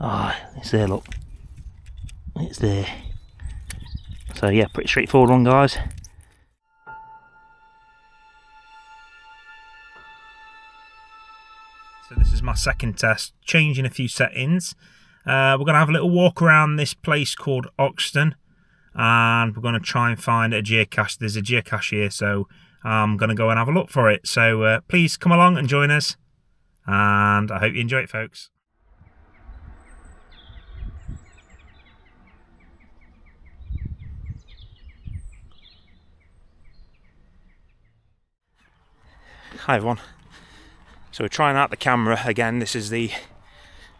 Ah, it's there, look. It's there. So yeah, pretty straightforward one, guys. So this is my second test, changing a few settings. We're going to have a little walk around this place called Oxton, and we're going to try and find a geocache. There's a geocache here, so I'm going to go and have a look for it. So please come along and join us, and I hope you enjoy it, folks. Hi everyone. So we're trying out the camera again. This is the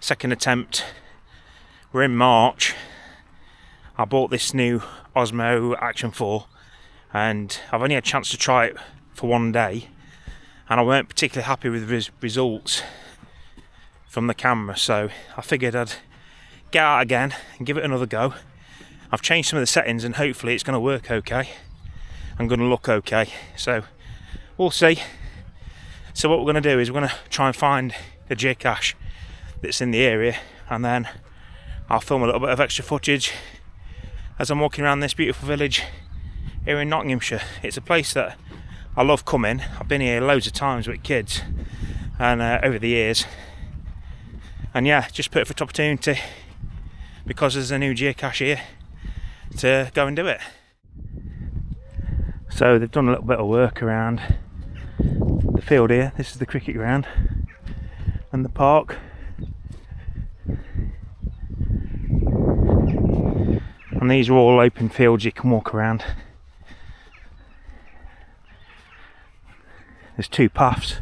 second attempt. We're in March. I bought this new Osmo Action 4 and I've only had a chance to try it for one day, and I weren't particularly happy with the results from the camera, so I figured I'd get out again and give it another go. I've changed some of the settings and hopefully it's going to work okay. I'm going to look okay, so we'll see. So what we're going to do is we're going to try and find a geocache that's in the area, and then I'll film a little bit of extra footage as I'm walking around this beautiful village here in Nottinghamshire. It's a place that I love coming. I've been here loads of times with kids and over the years, and yeah, just perfect opportunity because there's a new geocache here to go and do it. So they've done a little bit of work around the field here. This is the cricket ground and the park, and these are all open fields you can walk around. There's two paths.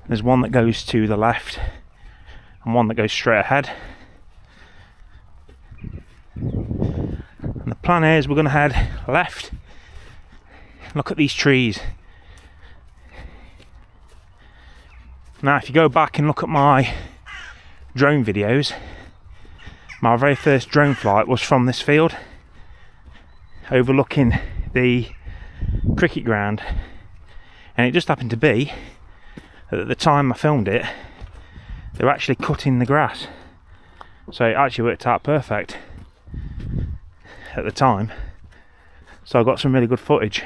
There's one that goes to the left and one that goes straight ahead, and the plan is we're going to head left. Look at these trees. Now if you go back and look at my drone videos, my very first drone flight was from this field overlooking the cricket ground, and it just happened to be that at the time I filmed it they were actually cutting the grass, so it actually worked out perfect at the time, so I got some really good footage.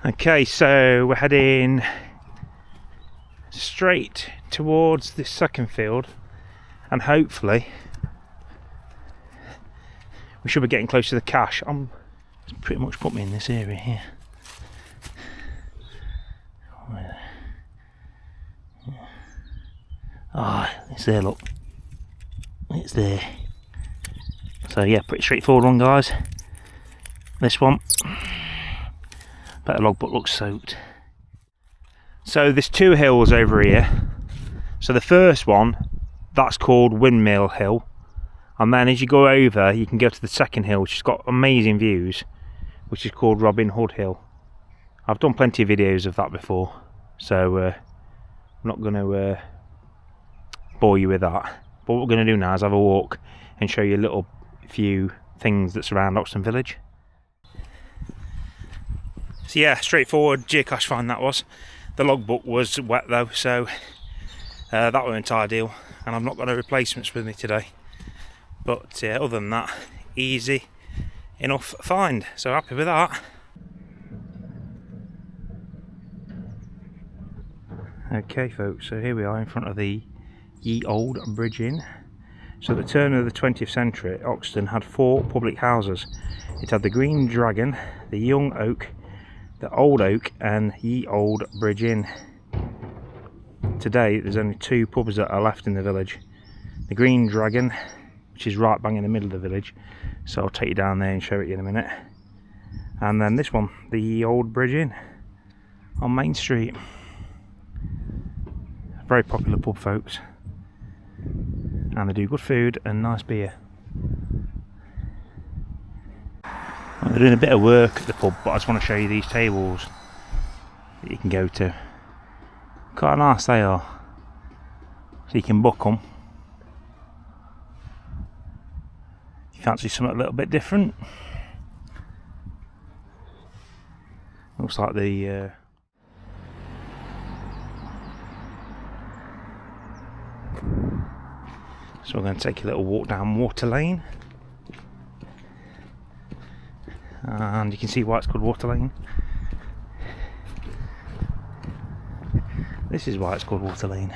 Okay, so we're heading straight towards this second field, and hopefully we should be getting close to the cache. It's pretty much put me in this area here. Ah, it's there, look. It's there. So yeah, pretty straightforward one, guys. This one. But the logbook looks soaked. So there's two hills over here. So the first one, that's called Windmill Hill, and then as you go over you can go to the second hill, which has got amazing views, which is called Robin Hood Hill. I've done plenty of videos of that before, so I'm not going to bore you with that. But what we're going to do now is have a walk and show you a little few things that surround Oxton village. So yeah, straightforward geocache find that was. The logbook was wet though, so that weren't ideal, and I've not got no replacements with me today. But other than that, easy enough find, so happy with that. Okay folks, so here we are in front of the Ye Old Bridge Inn. So at the turn of the 20th century, Oxton had 4 public houses. It had the Green Dragon, the Young Oak, the Old Oak and Ye Old Bridge Inn. Today there's only 2 pubs that are left in the village. The Green Dragon, which is right bang in the middle of the village, so I'll take you down there and show it you in a minute. And then this one, the Ye Old Bridge Inn on Main Street. Very popular pub, folks, and they do good food and nice beer. They're doing a bit of work at the pub, but I just want to show you these tables that you can go to. Quite nice they are. So you can book them. If you fancy something a little bit different. Looks like the So we're going to take a little walk down Water Lane, and you can see why it's called Water Lane. This is why it's called Water Lane.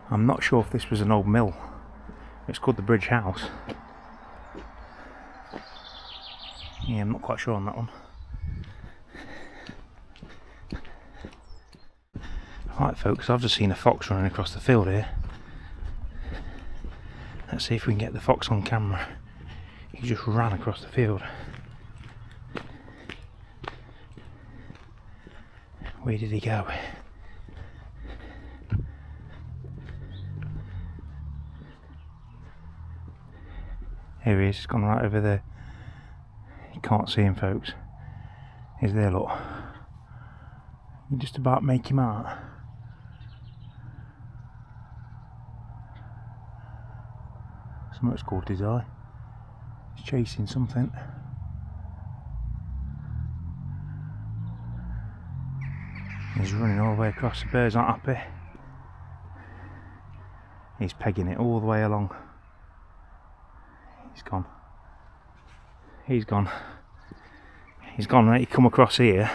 I'm not sure if this was an old mill. It's called the Bridge House. Yeah, I'm not quite sure on that one. Right folks, I've just seen a fox running across the field here. Let's see if we can get the fox on camera. He just ran across the field. Where did he go? Here he is, he's gone right over there. You can't see him folks. He's there, look. You just about make him out. Something's caught his eye. He's chasing something. He's running all the way across. The birds aren't happy. He's pegging it all the way along. He's gone. He's gone. He's gone, right? He come across here.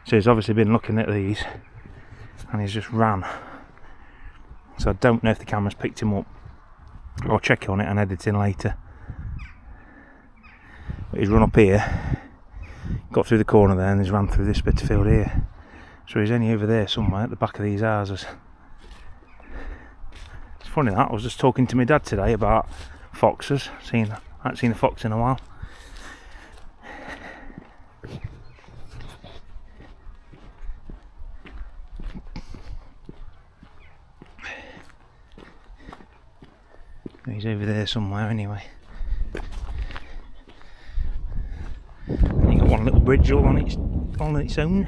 So he's obviously been looking at these. And he's just ran. So I don't know if the camera's picked him up. I'll check on it and edit in later. But he's run up here. Got through the corner there and he's ran through this bit of field here. So he's only over there somewhere at the back of these houses. It's funny that. I was just talking to my dad today about foxes. I haven't seen a fox in a while. He's over there somewhere anyway. And you got one little bridge all on its own.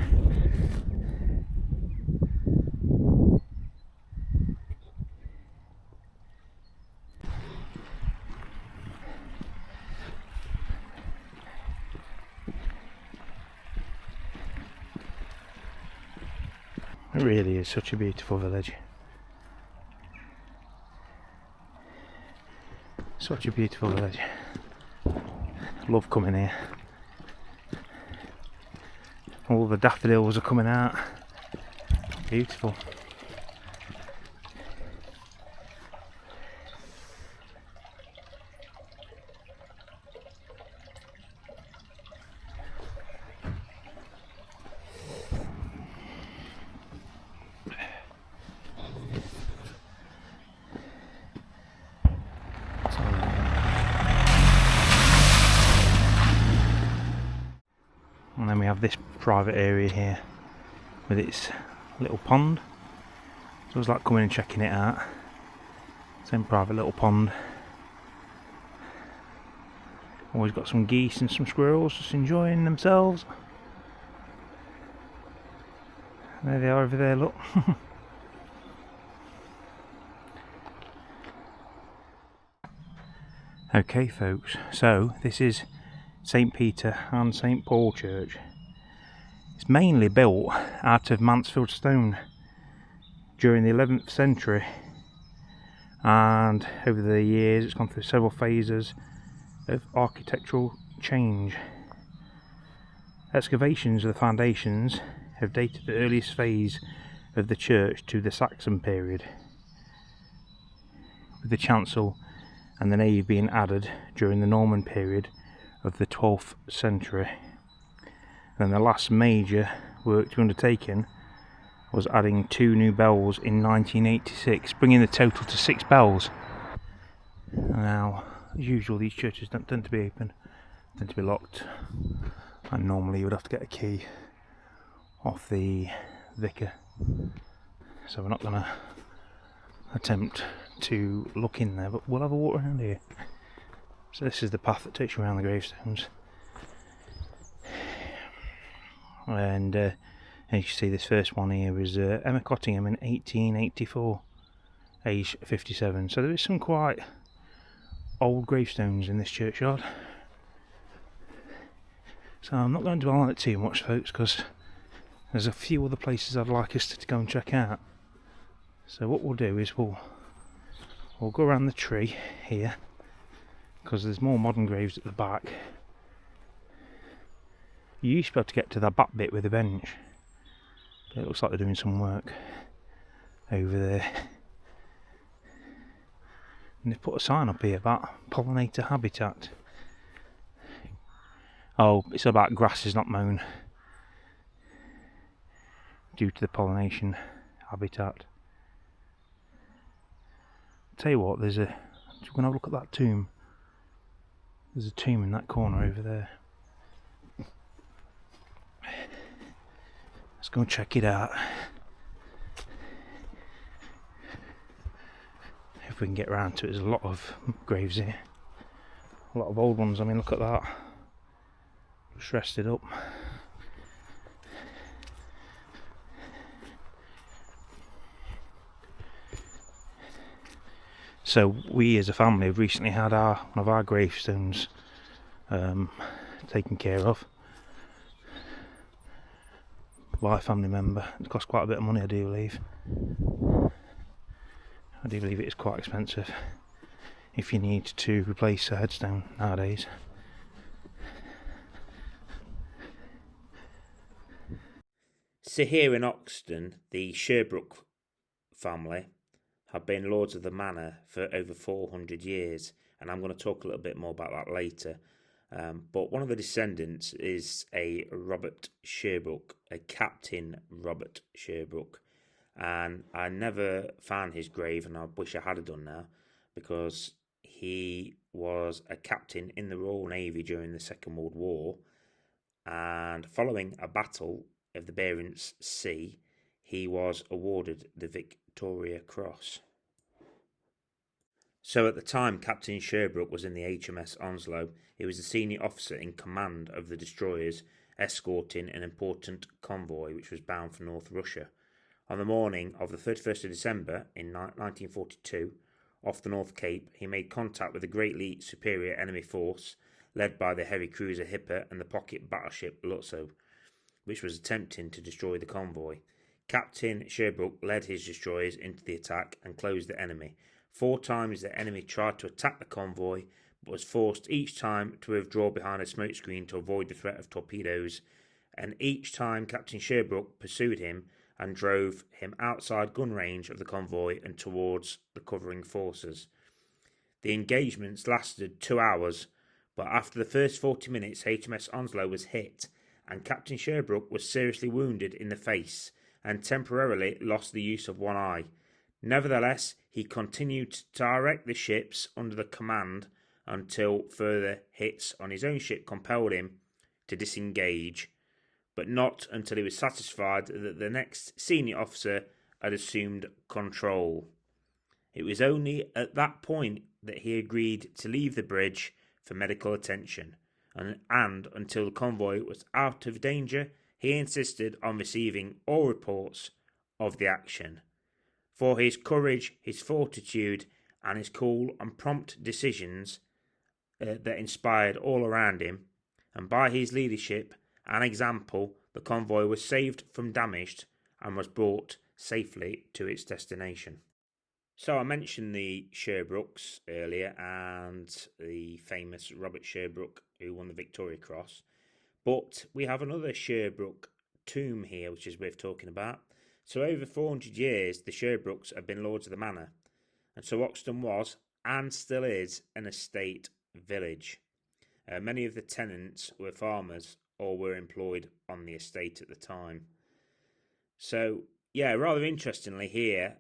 It really is such a beautiful village. Such a beautiful village. Love coming here. All the daffodils are coming out. Beautiful. And then we have this private area here with its little pond. So it's like coming and checking it out. Same private little pond. Always got some geese and some squirrels just enjoying themselves. There they are over there, look. Okay folks, so this is St. Peter and St. Paul Church. It's mainly built out of Mansfield stone during the 11th century, and over the years it's gone through several phases of architectural change. Excavations of the foundations have dated the earliest phase of the church to the Saxon period, with the chancel and the nave being added during the Norman period of the 12th century. And the last major work to be undertaken was adding 2 new bells in 1986, bringing the total to 6 bells. Now, as usual, these churches don't tend to be open, tend to be locked, and normally you would have to get a key off the vicar. So we're not going to attempt to look in there, but we'll have a walk around here. So this is the path that takes you around the gravestones, and as you can see, this first one here is Emma Cottingham in 1884, age 57. So there is some quite old gravestones in this churchyard. So I'm not going to dwell on it too much, folks, because there's a few other places I'd like us to go and check out. So what we'll do is we'll go around the tree here, because there's more modern graves at the back. You used to be able to get to the back bit with a bench, but it looks like they're doing some work over there. And they've put a sign up here about pollinator habitat. Oh, it's about grasses not mown due to the pollination habitat. Tell you what, we're going to have a look at that tomb. There's a tomb in that corner over there. Let's go and check it out. If we can get around to it, there's a lot of graves here. A lot of old ones, I mean, look at that. Just rested up. So we as a family have recently had one of our gravestones taken care of by a family member. It cost quite a bit of money, I do believe. I do believe it is quite expensive if you need to replace a headstone nowadays. So here in Oxton, the Sherbrook family have been lords of the manor for over 400 years, and I'm going to talk a little bit more about that later. But one of the descendants is a Robert Sherbrook, a Captain Robert Sherbrook, and I never found his grave, and I wish I had done now, because he was a captain in the Royal Navy during the Second World War, and following a battle of the Barents Sea, he was awarded the Victoria Cross. So at the time Captain Sherbrook was in the HMS Onslow, he was a senior officer in command of the destroyers escorting an important convoy which was bound for North Russia. On the morning of the 31st of December in 1942, off the North Cape, he made contact with a greatly superior enemy force led by the heavy cruiser Hipper and the pocket battleship Lutzow, which was attempting to destroy the convoy. Captain Sherbrook led his destroyers into the attack and closed the enemy. 4 times the enemy tried to attack the convoy, but was forced each time to withdraw behind a smokescreen to avoid the threat of torpedoes, and each time Captain Sherbrook pursued him and drove him outside gun range of the convoy and towards the covering forces. The engagements lasted 2 hours, but after the first 40 minutes HMS Onslow was hit, and Captain Sherbrook was seriously wounded in the face and temporarily lost the use of one eye. Nevertheless, he continued to direct the ships under the command until further hits on his own ship compelled him to disengage, but not until he was satisfied that the next senior officer had assumed control. It was only at that point that he agreed to leave the bridge for medical attention, and until the convoy was out of danger, he insisted on receiving all reports of the action. For his courage, his fortitude, and his cool and prompt decisions that inspired all around him, and by his leadership and example, the convoy was saved from damage and was brought safely to its destination. So I mentioned the Sherbrooks earlier and the famous Robert Sherbrook who won the Victoria Cross, but we have another Sherbrook tomb here which is worth talking about. So over 400 years the Sherbrooks have been lords of the manor, and so Oxton was and still is an estate village. Many of the tenants were farmers or were employed on the estate at the time. So yeah, rather interestingly here,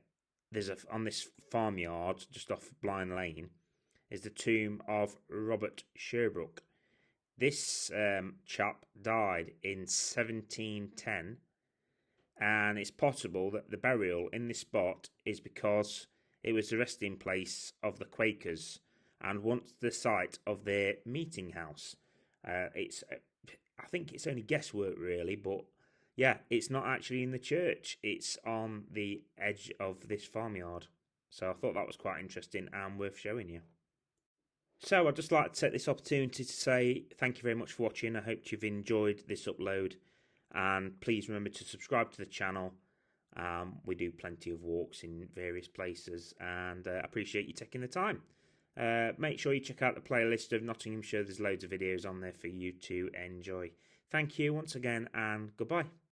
there's on this farmyard just off Blind Lane is the tomb of Robert Sherbrook. This chap died in 1710, and it's possible that the burial in this spot is because it was the resting place of the Quakers and once the site of their meeting house. I think it's only guesswork really, but yeah, it's not actually in the church. It's on the edge of this farmyard. So I thought that was quite interesting and worth showing you. So I'd just like to take this opportunity to say thank you very much for watching. I hope you've enjoyed this upload, and please remember to subscribe to the channel. We do plenty of walks in various places, and I appreciate you taking the time. Make sure you check out the playlist of Nottinghamshire. There's loads of videos on there for you to enjoy. Thank you once again, and goodbye.